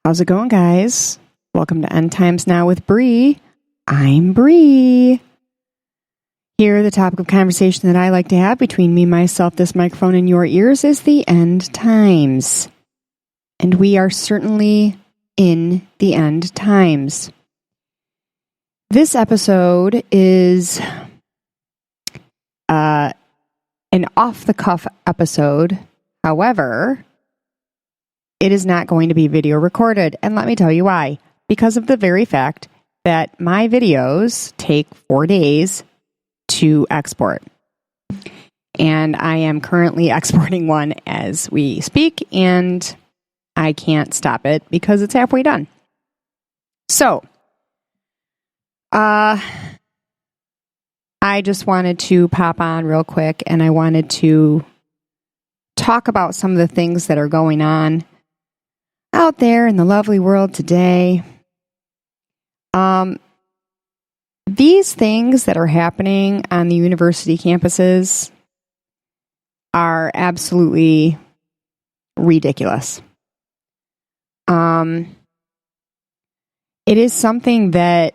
How's it going, guys? Welcome to End Times Now with Bree. I'm Bree. Here, the topic of conversation that I like to have between me, myself, this microphone, and your ears is the end times. And we are certainly in the end times. This episode is an off-the-cuff episode. However, it is not going to be video recorded. And let me tell you why. Because of the very fact that my videos take 4 days to export. And I am currently exporting one as we speak, and I can't stop it because it's halfway done. So, I just wanted to pop on real quick, and I wanted to talk about some of the things that are going on out there in the lovely world today. These things that are happening on the university campuses are absolutely ridiculous. It is something that,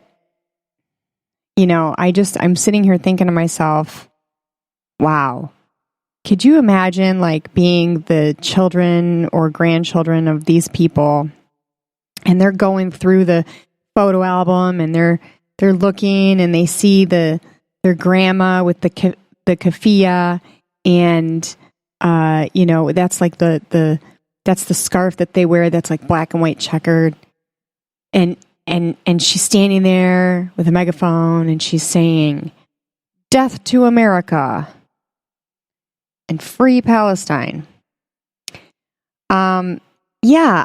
I'm sitting here thinking to myself, wow, could you imagine being the children or grandchildren of these people, and they're going through the photo album and they're looking and they see their grandma with the keffiyeh, and that's that's the scarf that they wear that's black and white checkered, and she's standing there with a megaphone and she's saying, "Death to America and free Palestine."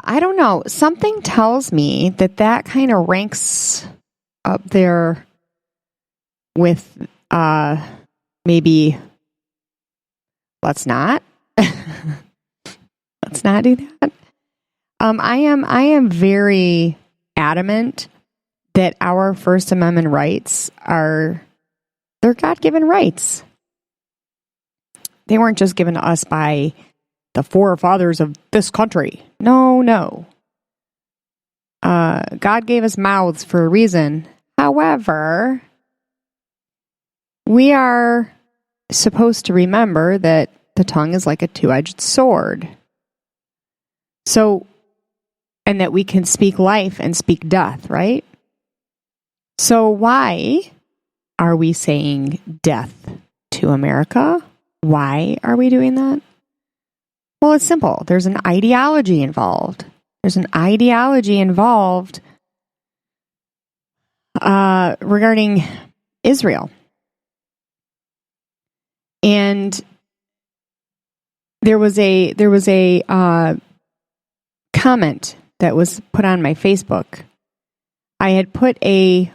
I don't know. Something tells me that kind of ranks up there with maybe let's not. Let's not do that. I am very adamant that our First Amendment rights they're God-given rights. They weren't just given to us by the forefathers of this country. No. God gave us mouths for a reason. However, we are supposed to remember that the tongue is like a two-edged sword. So, and that we can speak life and speak death, right? So why are we saying death to America? Why are we doing that? Well, it's simple. There's an ideology involved. Regarding Israel. And there was a comment that was put on my Facebook. I had put a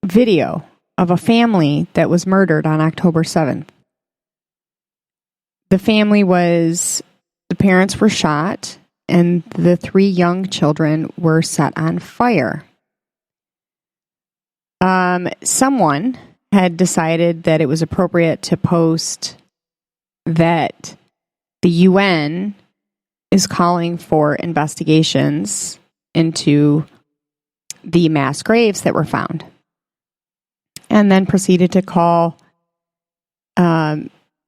video of a family that was murdered on October 7th. The parents were shot, and the 3 young children were set on fire. Someone had decided that it was appropriate to post that the UN is calling for investigations into the mass graves that were found, and then proceeded to call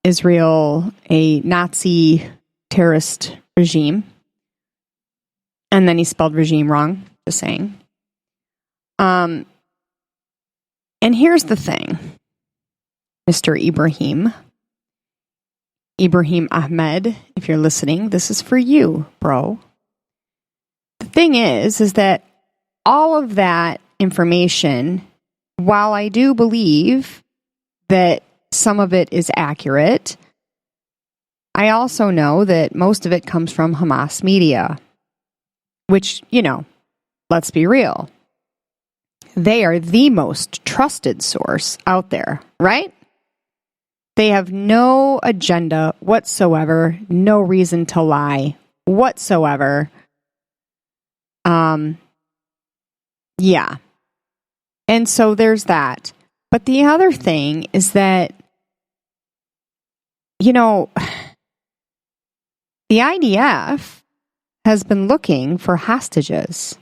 Israel a Nazi terrorist regime. And then he spelled regime wrong, just saying. And here's the thing, Mr. Ibrahim Ahmed, if you're listening, this is for you, bro. The thing is that all of that information, while I do believe that some of it is accurate, I also know that most of it comes from Hamas media, which, let's be real. They are the most trusted source out there, right? They have no agenda whatsoever, no reason to lie whatsoever. Yeah. And so there's that. But the other thing is that, the IDF has been looking for hostages.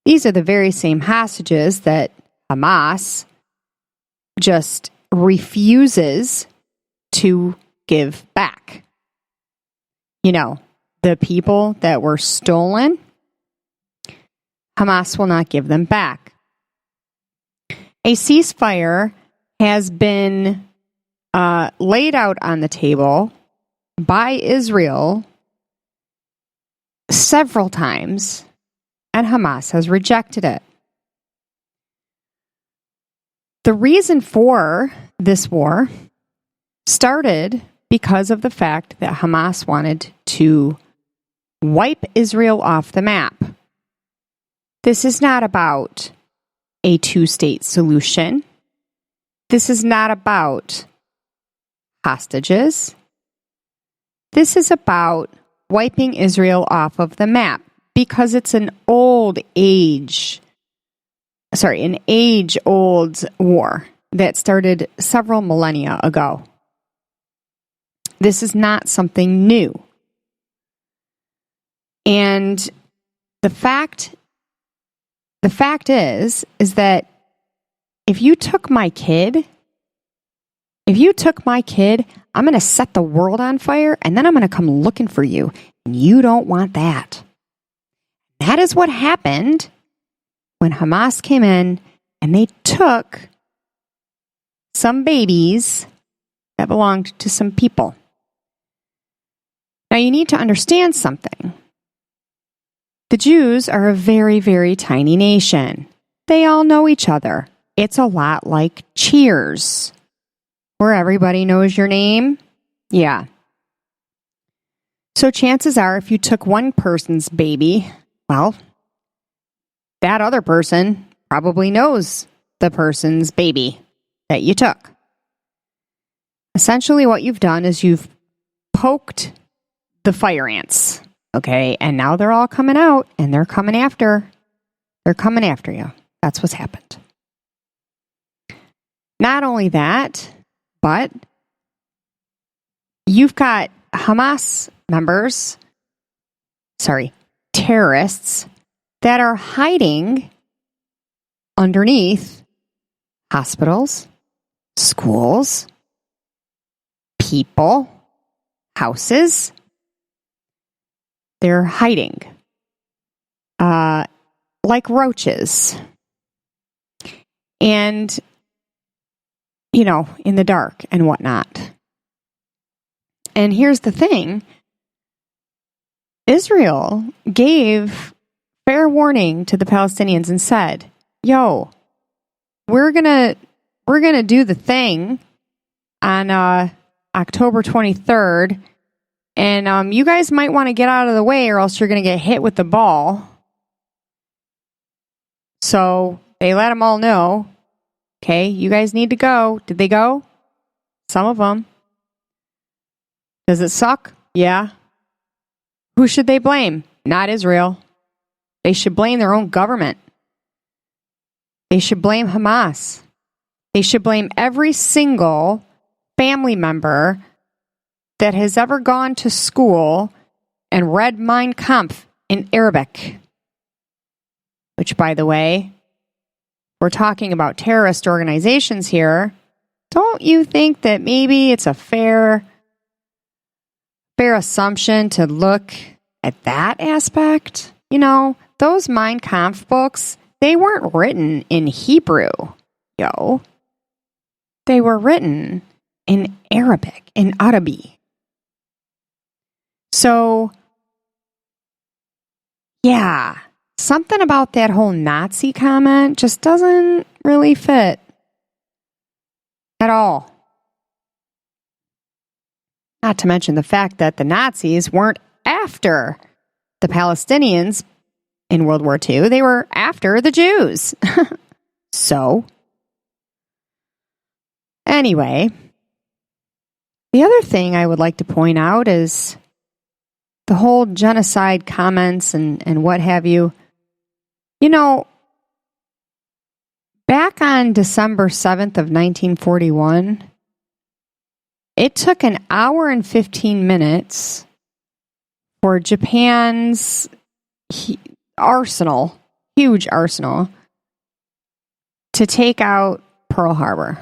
These are the very same hostages that Hamas just refuses to give back. You know, the people that were stolen, Hamas will not give them back. A ceasefire has been laid out on the table by Israel several times, and Hamas has rejected it. The reason for this war started because of the fact that Hamas wanted to wipe Israel off the map. This is not about a two-state solution. This is not about hostages. This is about wiping Israel off of the map because it's an age-old war that started several millennia ago. This is not something new. And the fact is that if you took my kid, I'm going to set the world on fire, and then I'm going to come looking for you. And you don't want that. That is what happened when Hamas came in and they took some babies that belonged to some people. Now, you need to understand something. The Jews are a very, very tiny nation. They all know each other. It's a lot like Cheers, where everybody knows your name. Yeah. So chances are, if you took one person's baby, well, that other person probably knows the person's baby that you took. Essentially, what you've done is you've poked the fire ants, okay? And now they're all coming out, and they're coming after you. That's what's happened. Not only that, but you've got Hamas terrorists that are hiding underneath hospitals, schools, people, houses. They're hiding like roaches. And, in the dark and whatnot. And here's the thing. Israel gave fair warning to the Palestinians and said, yo, we're gonna do the thing on October 23rd, and you guys might want to get out of the way or else you're going to get hit with the ball. So they let them all know, okay, you guys need to go. Did they go? Some of them. Does it suck? Yeah. Who should they blame? Not Israel. They should blame their own government. They should blame Hamas. They should blame every single family member that has ever gone to school and read Mein Kampf in Arabic. Which, by the way, we're talking about terrorist organizations here. Don't you think that maybe it's a fair assumption to look at that aspect? Those Mein Kampf books, they weren't written in Hebrew, yo. They were written in Arabic, in Arabi. So, yeah, something about that whole Nazi comment just doesn't really fit at all. Not to mention the fact that the Nazis weren't after the Palestinians in World War II. They were after the Jews. So, anyway, the other thing I would like to point out is the whole genocide comments and what have you. Back on December 7th of 1941, it took an hour and 15 minutes for Japan's arsenal, huge arsenal, to take out Pearl Harbor.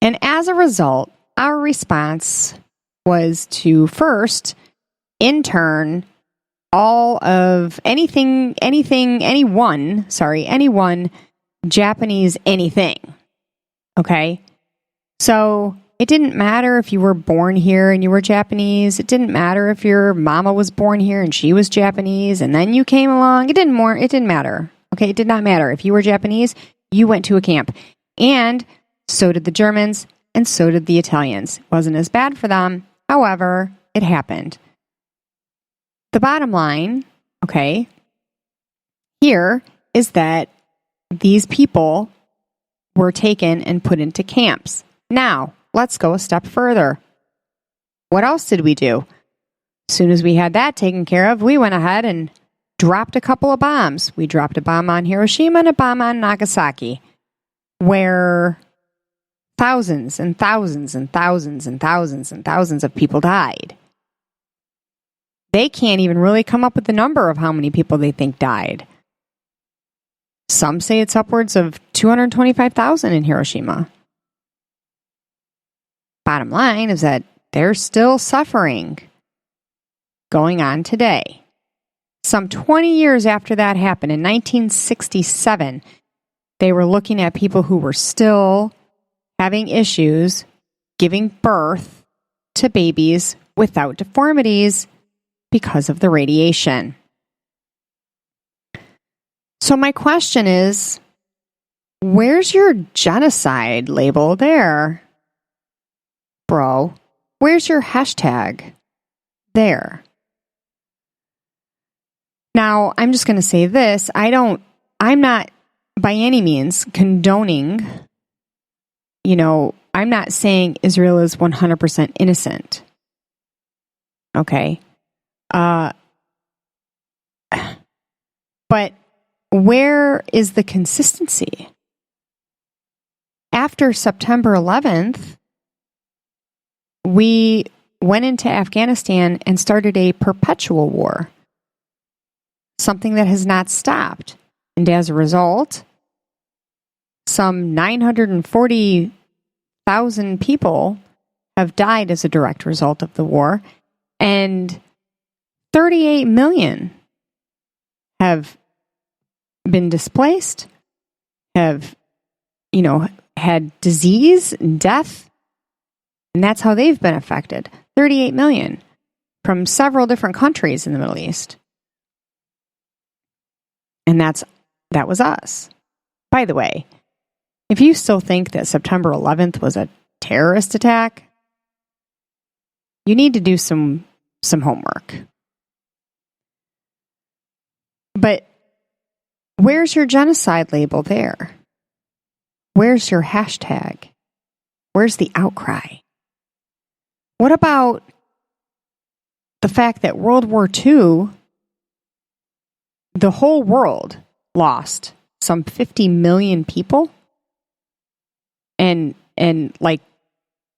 And as a result, our response was to first intern all of anyone Japanese anything. Okay? So it didn't matter if you were born here and you were Japanese. It didn't matter if your mama was born here and she was Japanese and then you came along. It didn't matter. Okay? It did not matter. If you were Japanese, you went to a camp. And so did the Germans and so did the Italians. It wasn't as bad for them. However, it happened. The bottom line, okay, here is that these people were taken and put into camps. Now, let's go a step further. What else did we do? As soon as we had that taken care of, we went ahead and dropped a couple of bombs. We dropped a bomb on Hiroshima and a bomb on Nagasaki, where thousands and thousands and thousands and thousands and thousands of people died. They can't even really come up with the number of how many people they think died. Some say it's upwards of 225,000 in Hiroshima. Bottom line is that they're still suffering going on today. Some 20 years after that happened, in 1967, they were looking at people who were still having issues giving birth to babies without deformities because of the radiation. So my question is, where's your genocide label there, bro? Where's your hashtag there? Now, I'm just going to say this. I'm not by any means condoning, I'm not saying Israel is 100% innocent. Okay? But where is the consistency? After September 11th, we went into Afghanistan and started a perpetual war, something that has not stopped. And as a result, some 940,000 people have died as a direct result of the war, and 38 million have been displaced, have, had disease and death, and that's how they've been affected. 38 million from several different countries in the Middle East. And that was us. By the way, if you still think that September 11th was a terrorist attack, you need to do some homework. But where's your genocide label there? Where's your hashtag? Where's the outcry? What about the fact that World War II, the whole world lost some 50 million people, and like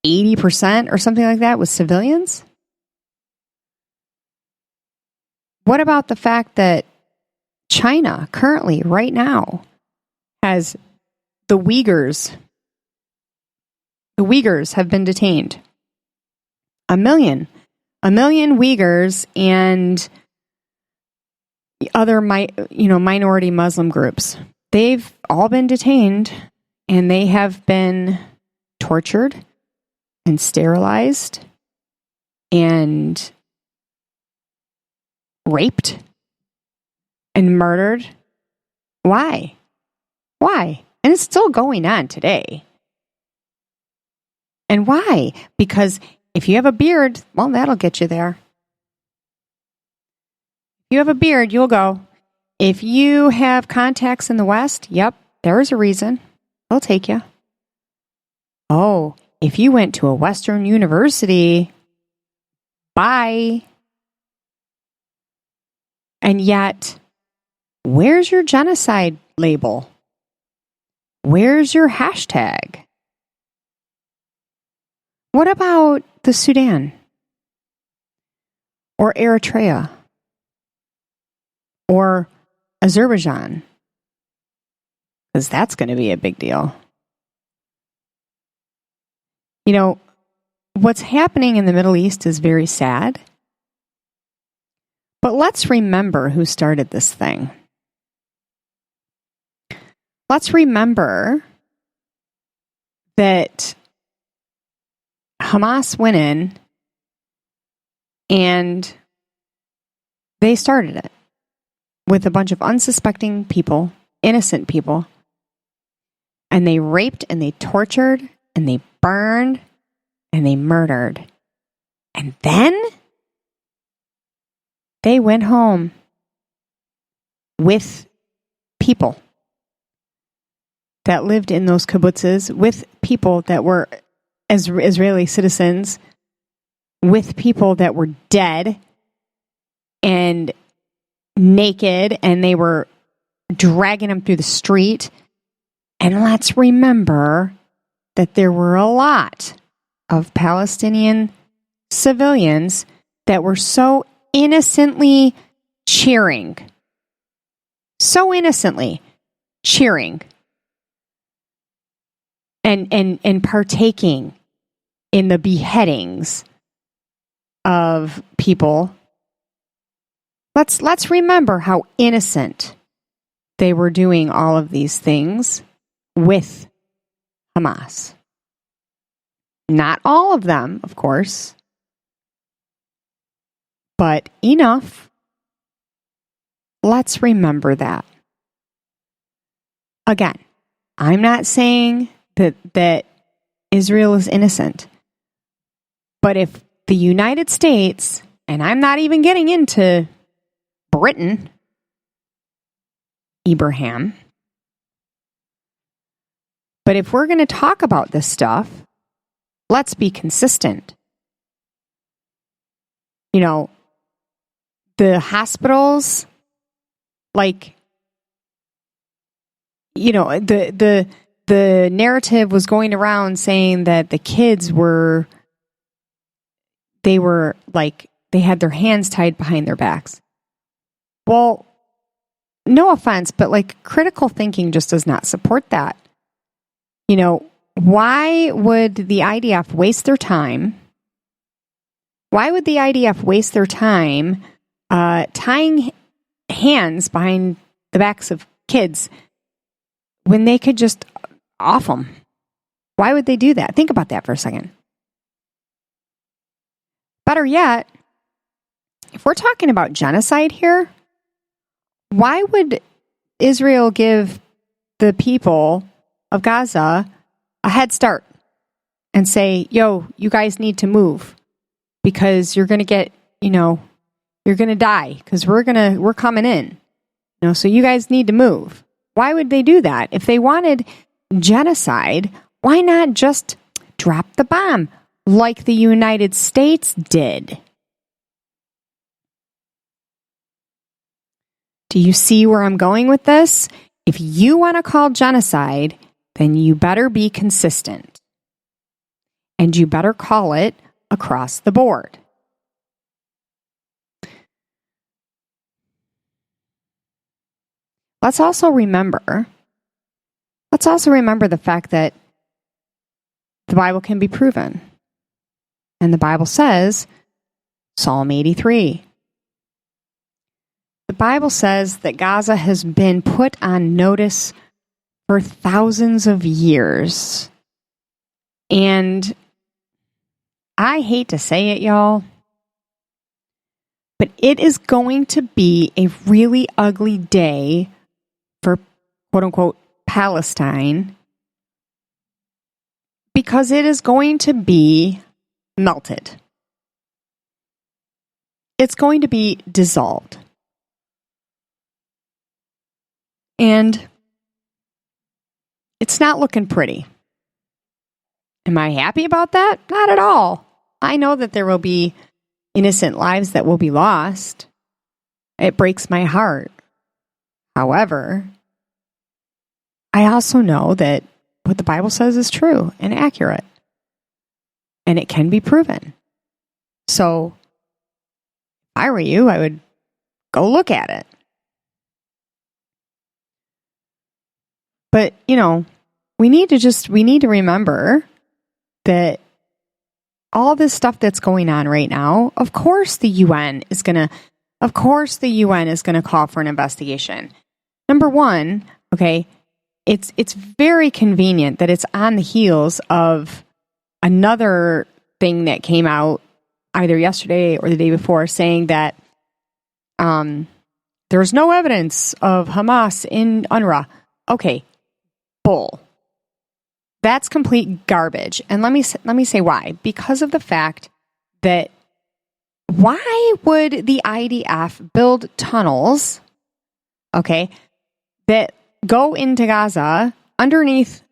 80% or something like that was civilians? What about the fact that China currently, right now, has the Uyghurs? The Uyghurs have been detained. A million Uyghurs and other minority Muslim groups. They've all been detained, and they have been tortured and sterilized and raped and murdered. Why? And it's still going on today. And why? Because if you have a beard, well, that'll get you there. If you have a beard, you'll go. If you have contacts in the West, yep, there's a reason. They'll take you. Oh, if you went to a Western university, bye. And yet, where's your genocide label? Where's your hashtag? What about the Sudan? or Eritrea or Azerbaijan, because that's going to be a big deal. You know, what's happening in the Middle East is very sad. But let's remember who started this thing. Let's remember that Hamas went in and they started it with a bunch of unsuspecting people, innocent people, and they raped and they tortured and they burned and they murdered. And then they went home with people that lived in those kibbutzes, with people that were Israeli citizens, with people that were dead and naked, and they were dragging them through the street. And let's remember that there were a lot of Palestinian civilians that were so innocently cheering. So innocently cheering. And partaking in the beheadings of people. Let's remember how innocent they were doing all of these things with Hamas. Not all of them, of course, but enough. Let's remember that. Again, I'm not saying that Israel is innocent. But if the United States, and I'm not even getting into Britain, Abraham, but if we're going to talk about this stuff, let's be consistent. You know, the hospitals, like, you know, the narrative was going around saying that the kids were like, they had their hands tied behind their backs. Well, no offense, but like, critical thinking just does not support that. You know, why would the IDF waste their time? Why would the IDF waste their time tying hands behind the backs of kids when they could just off them? Why would they do that? Think about that for a second. Better yet, if we're talking about genocide here, why would Israel give the people of Gaza a head start and say, yo, you guys need to move because you're going to get, you know, you're going to die because we're coming in. You know, so you guys need to move. Why would they do that? If they wanted genocide, why not just drop the bomb like the United States did? Do you see where I'm going with this? If you want to call genocide, then you better be consistent. And you better call it across the board. Let's also remember the fact that the Bible can be proven. And the Bible says, Psalm 83. The Bible says that Gaza has been put on notice for thousands of years. And I hate to say it, y'all, but it is going to be a really ugly day for quote-unquote Palestine, because it is going to be melted. It's going to be dissolved. And it's not looking pretty. Am I happy about that? Not at all. I know that there will be innocent lives that will be lost. It breaks my heart. However, I also know that what the Bible says is true and accurate. And it can be proven. So, I were you, I would go look at it. But, we need to remember that all this stuff that's going on right now, of course the UN is going to call for an investigation. Number one, okay, it's very convenient that it's on the heels of another thing that came out either yesterday or the day before saying that there's no evidence of Hamas in UNRWA. Okay, bull. That's complete garbage. And let me say why. Because of the fact that why would the IDF build tunnels, okay, that go into Gaza underneath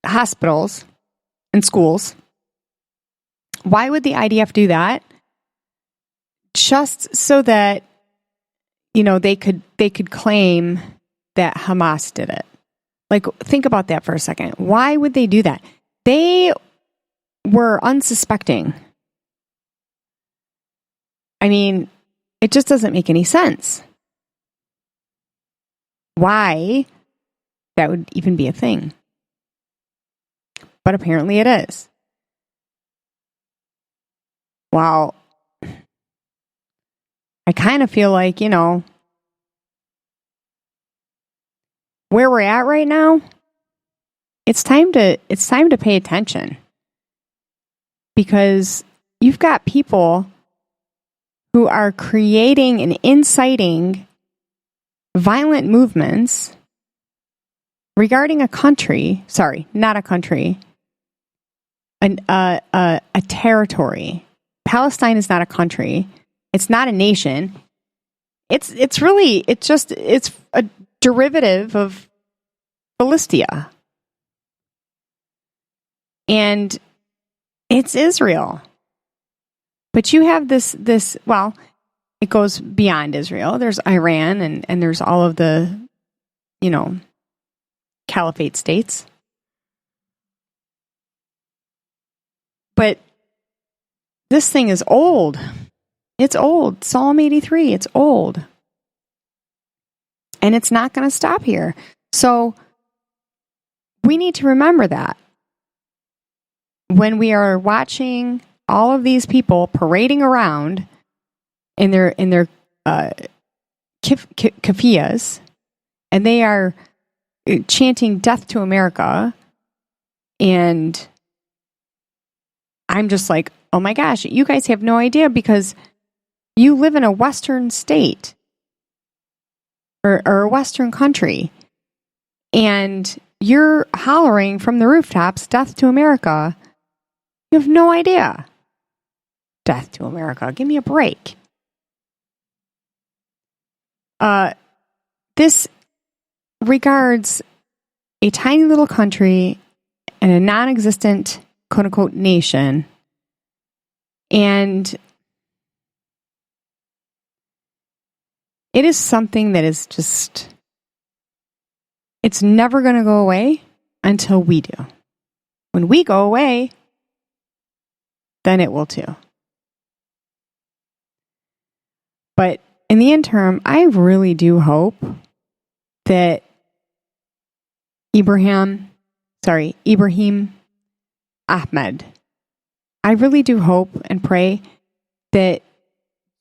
hospitals and schools? Why would the IDF do that? Just so that, they could claim that Hamas did it. Like, think about that for a second. Why would they do that? They were unsuspecting. I mean, it just doesn't make any sense. Why that would even be a thing. But apparently it is. Well, I kind of feel like, where we're at right now, it's time to pay attention. Because you've got people who are creating and inciting violent movements regarding a territory. Palestine is not a country. It's not a nation. It's a derivative of Philistia. And it's Israel. But you have this, it goes beyond Israel. There's Iran and there's all of the, caliphate states. But this thing is old. It's old. Psalm 83, it's old. And it's not going to stop here. So we need to remember that when we are watching all of these people parading around in their keffiyehs, and they are chanting "Death to America," and I'm just like, oh my gosh, you guys have no idea because you live in a Western state or a Western country, and you're hollering from the rooftops, "Death to America." You have no idea. Death to America. Give me a break. This regards a tiny little country and a non-existent, quote-unquote, nation. And it is something that is just, it's never going to go away until we do. When we go away, then it will too. But in the interim, I really do hope that Ibrahim Ahmed, I really do hope and pray that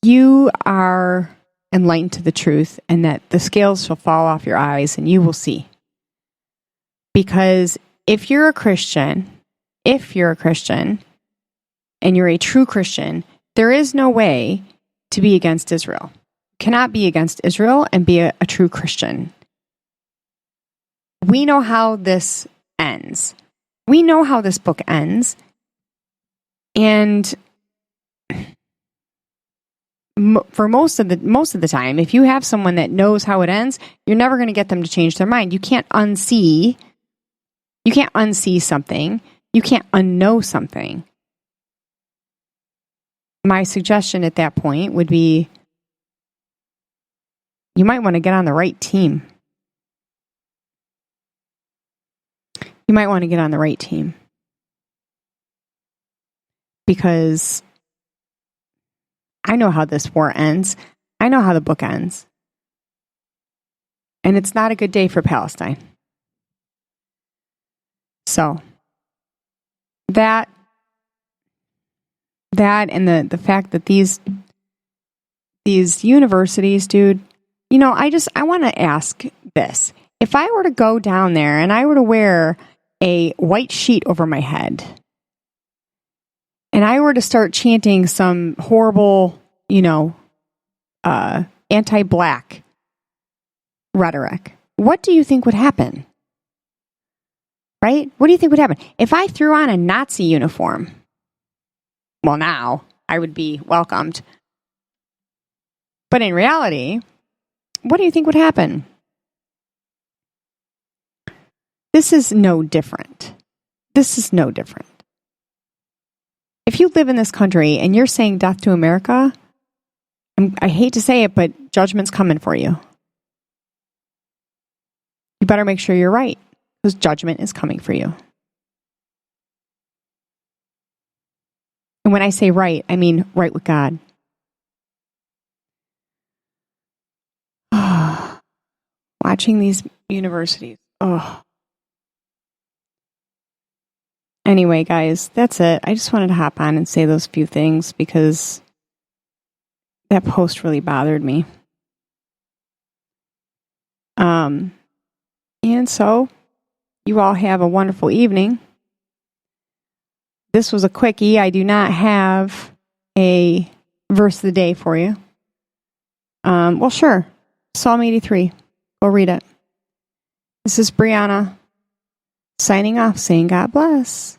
you are enlightened to the truth and that the scales shall fall off your eyes and you will see. Because if you're a Christian and you're a true Christian, there is no way to be against Israel. You cannot be against Israel and be a true Christian. We know how this ends. We know how this book ends. And for most of the time, if you have someone that knows how it ends, you're never going to get them to change their mind. You can't unsee something. You can't unknow something. My suggestion at that point would be you might want to get on the right team. You might want to get on the right team. Because I know how this war ends. I know how the book ends. And it's not a good day for Palestine. So, that and the fact that these universities, dude, I want to ask this. If I were to go down there and I were to wear a white sheet over my head and I were to start chanting some horrible, anti-black rhetoric, what do you think would happen? Right? What do you think would happen? If I threw on a Nazi uniform, well, now I would be welcomed. But in reality, what do you think would happen? This is no different. This is no different. If you live in this country and you're saying death to America, I hate to say it, but judgment's coming for you. You better make sure you're right, because judgment is coming for you. And when I say right, I mean right with God. Watching these universities. Oh. Anyway, guys, that's it. I just wanted to hop on and say those few things because that post really bothered me. And so, you all have a wonderful evening. This was a quickie. I do not have a verse of the day for you. Well, sure. Psalm 83. Go read it. This is Brianna signing off, saying God bless.